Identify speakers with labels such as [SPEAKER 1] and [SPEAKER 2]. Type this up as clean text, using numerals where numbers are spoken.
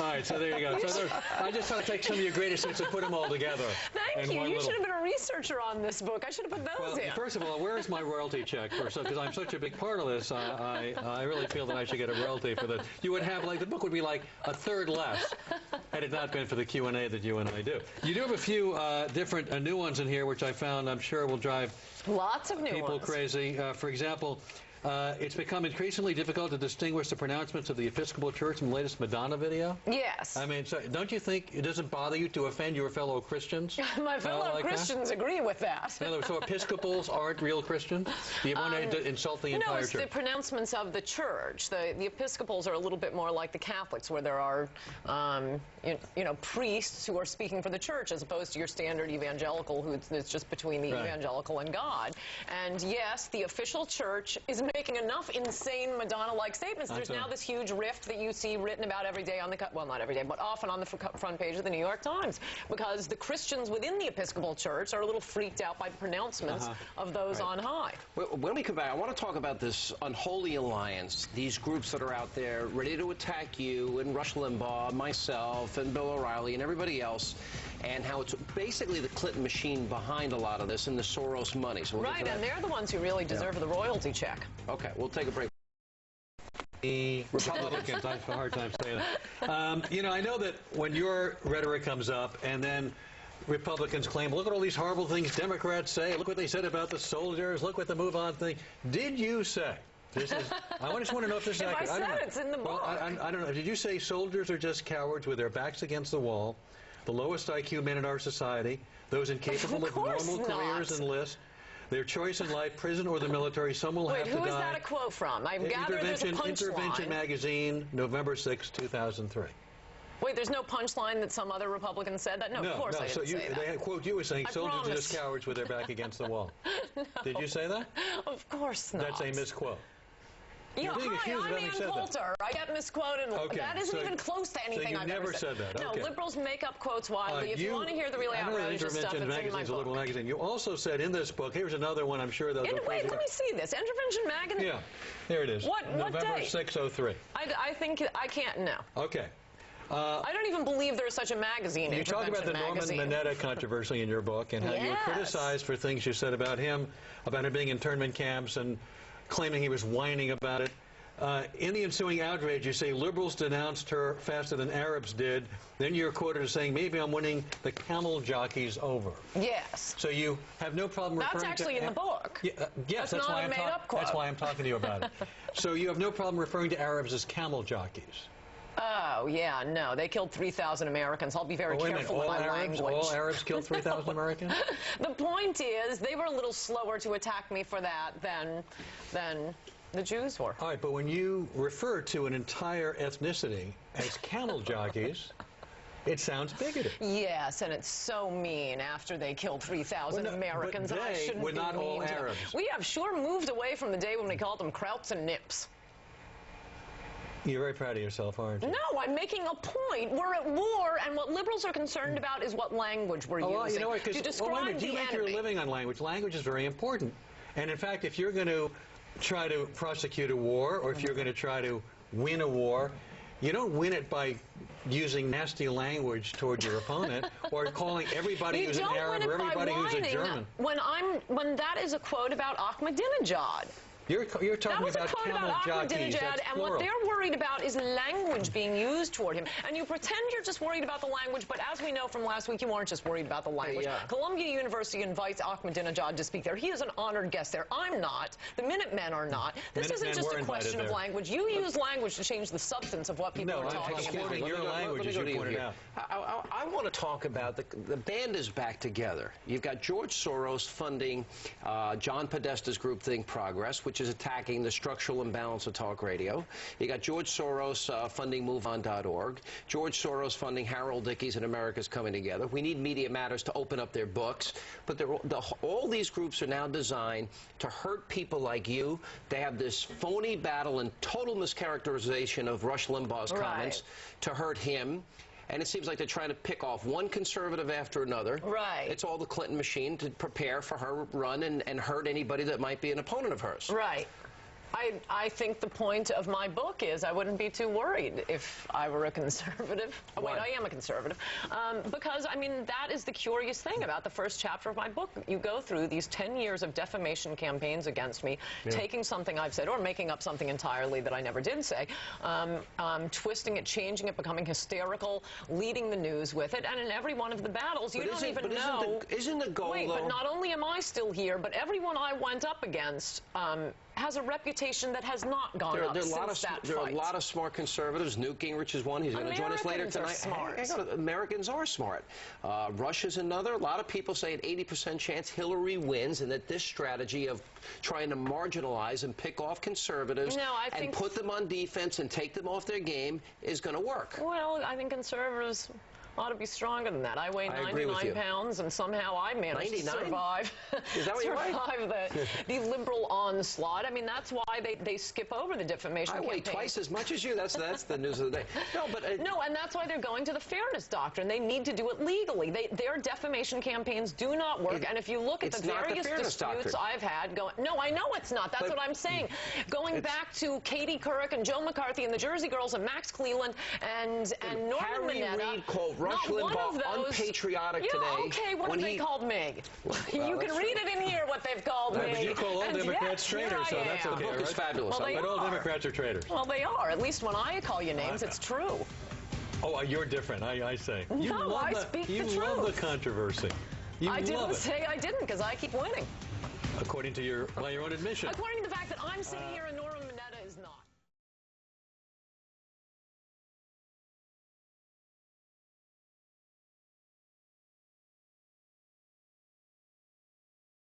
[SPEAKER 1] All right, so there you go. So I just want to take some of your greatest hits and put them all together.
[SPEAKER 2] Thank you. You should have been a researcher on this book. I should have put those in.
[SPEAKER 1] First of all, where's my royalty check? Because I'm such a big part of this, I really feel that I should get a royalty for this. You would have, like, the book would be like a third less had it not been for the Q&A that you and I do. You do have a few different new ones in here, which I found I'm sure will drive
[SPEAKER 2] lots of new
[SPEAKER 1] people
[SPEAKER 2] ones.
[SPEAKER 1] Crazy. For example, it's become increasingly difficult to distinguish the pronouncements of the Episcopal Church from the latest Madonna video.
[SPEAKER 2] Yes.
[SPEAKER 1] I mean, so don't you think it doesn't bother you to offend your fellow Christians?
[SPEAKER 2] My fellow Christians agree with that.
[SPEAKER 1] In other words, so Episcopals aren't real Christians? Do you want to insult the entire church?
[SPEAKER 2] No, it's the pronouncements of the church. The Episcopals are a little bit more like the Catholics, where there are, you know, priests who are speaking for the church, as opposed to your standard evangelical, who it's just between the evangelical and God. And yes, the official church is making enough insane Madonna-like statements. There's now this huge rift that you see written about every day on the, well, not every day, but often on the front page of the New York Times, because the Christians within the Episcopal Church are a little freaked out by the pronouncements of those on high.
[SPEAKER 3] When we come back, I want to talk about this unholy alliance, these groups that are out there ready to attack you and Rush Limbaugh, myself, and Bill O'Reilly, and everybody else, and how it's basically the Clinton machine behind a lot of this and the Soros money. So
[SPEAKER 2] right, and they're the ones who really deserve the royalty check.
[SPEAKER 3] Okay, we'll take a break.
[SPEAKER 1] The Republicans, I have a hard time saying that. You know, I know that when your rhetoric comes up and then Republicans claim, look at all these horrible things Democrats say, look what they said about the soldiers, look what the move on thing. Did you say, this is, I just want to know if this is accurate.
[SPEAKER 2] I said it's in the book.
[SPEAKER 1] Well, I don't know. Did you say soldiers are just cowards with their backs against the wall, the lowest IQ men in our society, those incapable of normal careers enlist? Their choice in life, prison or the military, some will have to die.
[SPEAKER 2] Wait, who is that a quote from? I gather there's a punchline.
[SPEAKER 1] Intervention Magazine, November 6, 2003.
[SPEAKER 2] Wait, there's no punchline that some other Republican said that? No, of course I didn't say that.
[SPEAKER 1] They quote you as saying soldiers are just cowards with their back against the wall.
[SPEAKER 2] No.
[SPEAKER 1] Did you say that?
[SPEAKER 2] Of course not.
[SPEAKER 1] That's a misquote.
[SPEAKER 2] Yeah, hi, I'm Ann Coulter. I get misquoted. That isn't even close to anything I've ever said.
[SPEAKER 1] Said that.
[SPEAKER 2] No, liberals make up quotes widely. If you want to hear the really outrageous stuff, it's in my book.
[SPEAKER 1] Liberal magazine. You also said in this book, here's another one I'm sure they'll go
[SPEAKER 2] Wait, let me see this. Intervention Magazine?
[SPEAKER 1] Yeah, here it is.
[SPEAKER 2] What
[SPEAKER 1] November
[SPEAKER 2] date?
[SPEAKER 1] 6/03.
[SPEAKER 2] I think, I can't know.
[SPEAKER 1] Okay.
[SPEAKER 2] I don't even believe there's such a magazine,
[SPEAKER 1] You talk about the Norman Mineta controversy in your book and how you were criticized for things you said about him being in internment camps and claiming he was whining about it. In the ensuing outrage, you say liberals denounced her faster than Arabs did. Then you're quoted as saying, maybe I'm winning the camel jockeys over.
[SPEAKER 2] Yes.
[SPEAKER 1] So you have no problem referring to...
[SPEAKER 2] That's actually in the book.
[SPEAKER 1] Yes,
[SPEAKER 2] that's not a made-up quote.
[SPEAKER 1] That's why I'm talking to you about it. So you have no problem referring to Arabs as camel jockeys.
[SPEAKER 2] Oh, yeah, no. They killed 3,000 Americans. I'll be very careful with my language.
[SPEAKER 1] All Arabs killed 3,000 Americans?
[SPEAKER 2] The point is, they were a little slower to attack me for that than the Jews were.
[SPEAKER 1] All right, but when you refer to an entire ethnicity as camel jockeys, it sounds bigoted.
[SPEAKER 2] Yes, and it's so mean after they killed 3,000 Americans.
[SPEAKER 1] But they were not all Arabs.
[SPEAKER 2] We have sure moved away from the day when we called them krauts and nips.
[SPEAKER 1] You're very proud of yourself, aren't you?
[SPEAKER 2] No, I'm making a point. We're at war, and what liberals are concerned about is what language we're using.
[SPEAKER 1] Well, you know what,
[SPEAKER 2] to describe
[SPEAKER 1] you make your living on language. Language is very important. And in fact, if you're going to try to prosecute a war, or if you're going to try to win a war, you don't win it by using nasty language toward your opponent or calling everybody who's an Arab or everybody who's a German.
[SPEAKER 2] When that is a quote about Ahmadinejad.
[SPEAKER 1] You're talking about camel jockeys.
[SPEAKER 2] And what they're worried about is language being used toward him. And you pretend you're just worried about the language, but as we know from last week, you aren't just worried about the language. Columbia University invites Ahmadinejad to speak there. He is an honored guest there. I'm not. The Minutemen are not. This isn't just a question of language. You use language to change the substance of what people are talking about.
[SPEAKER 1] No, I'm quoting your language, as you pointed out.
[SPEAKER 3] I want to talk about the band is back together. You've got George Soros funding John Podesta's group Think Progress, which is attacking the structural imbalance of talk radio. You got George Soros funding MoveOn.org. George Soros funding Harold Dickey's and America's Coming Together. We need Media Matters to open up their books. But all these groups are now designed to hurt people like you. They have this phony battle and total mischaracterization of Rush Limbaugh's comments to hurt him. And it seems like they're trying to pick off one conservative after another.
[SPEAKER 2] Right.
[SPEAKER 3] It's all the Clinton machine to prepare for her run and hurt anybody that might be an opponent of hers.
[SPEAKER 2] Right. I think the point of my book is I wouldn't be too worried if I were a conservative. Oh, wait, I am a conservative. Because, I mean, that is the curious thing about the first chapter of my book. You go through these 10 years of defamation campaigns against me, taking something I've said or making up something entirely that I never did say, twisting it, changing it, becoming hysterical, leading the news with it. And in every one of the battles, you don't even know.
[SPEAKER 3] Isn't the goal,
[SPEAKER 2] Wait, but not only am I still here, but everyone I went up against has a reputation that has not gone up since that fight.
[SPEAKER 3] There are a lot of smart conservatives. Newt Gingrich is one. He's going to join us later tonight. Americans are smart. Russia's another. A lot of people say an 80% chance Hillary wins, and that this strategy of trying to marginalize and pick off conservatives and put them on defense and take them off their game is going to work.
[SPEAKER 2] Well, I think conservatives ought to be stronger than that. I weigh 99 pounds, and somehow I managed to survive, the liberal onslaught. I mean, that's why they skip over the defamation campaign.
[SPEAKER 3] I weigh twice as much as you. That's the news of the day. No, but
[SPEAKER 2] no, and that's why they're going to the fairness doctrine. They need to do it legally. Their defamation campaigns do not work. And if you look at the various disputes I've had going, no, I know it's not. That's what I'm saying. Going back to Katie Couric and Joe McCarthy and the Jersey Girls and Max Cleland and Norman Mineta.
[SPEAKER 3] Rush Limbaugh unpatriotic today.
[SPEAKER 2] Okay, what have they called me? You can read it in here what they've called me.
[SPEAKER 1] But you call all Democrats traitors, so that's okay,
[SPEAKER 3] The book is fabulous.
[SPEAKER 2] Well,
[SPEAKER 1] but all Democrats are traitors.
[SPEAKER 2] Well, they are. At least when I call you names, it's true.
[SPEAKER 1] Oh, you're different, I say.
[SPEAKER 2] No, I speak the truth.
[SPEAKER 1] You love the controversy.
[SPEAKER 2] I didn't say I didn't, because I keep winning.
[SPEAKER 1] According to by your own admission.
[SPEAKER 2] According to the fact that I'm sitting here in Norman Mineta.